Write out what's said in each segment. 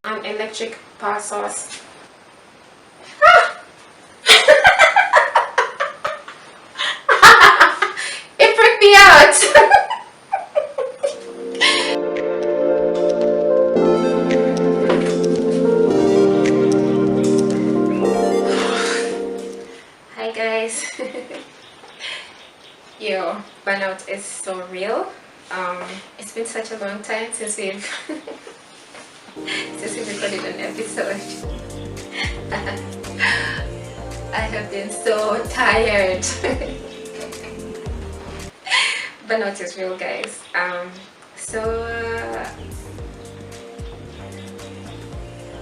an electric power source. It freaked me out. Hi guys. Yo, burnout is so real. It's been such a long time since we've recorded an episode. I have been so tired. Burnout is real, guys.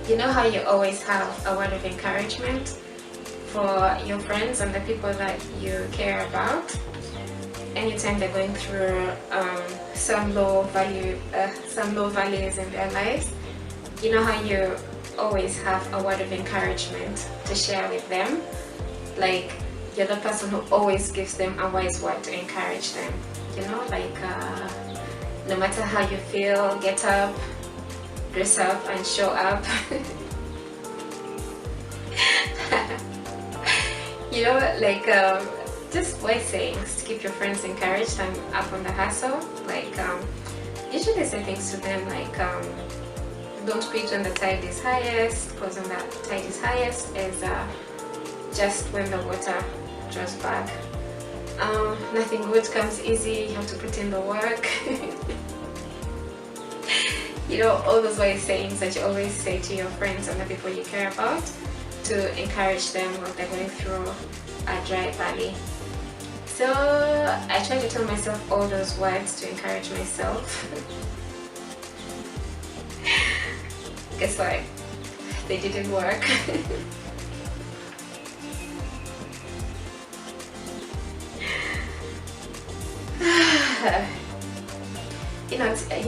You know how you always have a word of encouragement for your friends and the people that you care about anytime they're going through some low values in their lives. You know how you always have a word of encouragement to share with them, like you're the person who always gives them a wise word to encourage them, you know, like no matter how you feel, get up, dress up and show up. You know, like just wise sayings to keep your friends encouraged and up on the hustle. Like usually say things to them like don't quit when the tide is highest, because when the tide is highest is just when the water draws back. Nothing good comes easy, you have to put in the work. You know, all those wise sayings that you always say to your friends and the people you care about to encourage them when they're going through a dry valley. So I try to tell myself all those words to encourage myself. Guess what? They didn't work. You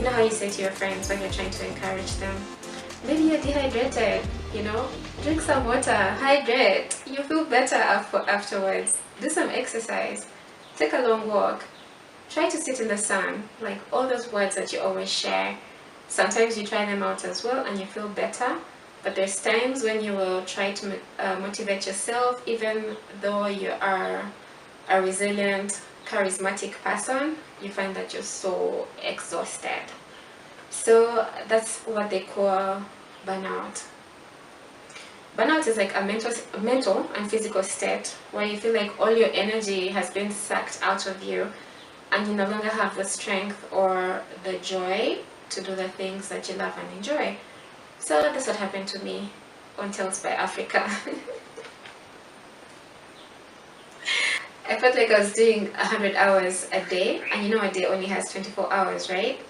know how you say to your friends when you're trying to encourage them, maybe you're dehydrated, you know, drink some water, hydrate, you feel better afterwards, do some exercise, take a long walk, try to sit in the sun. Like all those words that you always share, sometimes you try them out as well and you feel better, but there's times when you will try to motivate yourself, even though you are a resilient, charismatic person, you find that you're so exhausted. So that's what they call burnout. Burnout is like a mental and physical state where you feel like all your energy has been sucked out of you and you no longer have the strength or the joy to do the things that you love and enjoy. So that's what happened to me on Tales by Africa. I felt like I was doing 100 hours a day, and you know a day only has 24 hours, right?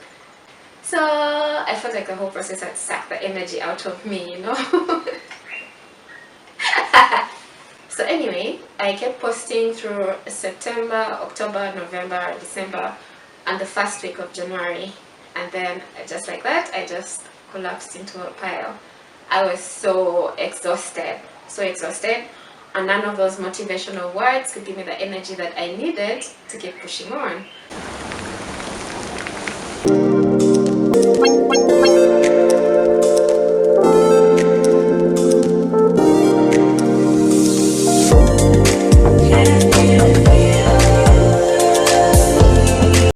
So I felt like the whole process had sucked the energy out of me, you know? So anyway, I kept posting through September, October, November, December, and the first week of January. And then just like that, I just collapsed into a pile. I was so exhausted, and none of those motivational words could give me the energy that I needed to keep pushing on.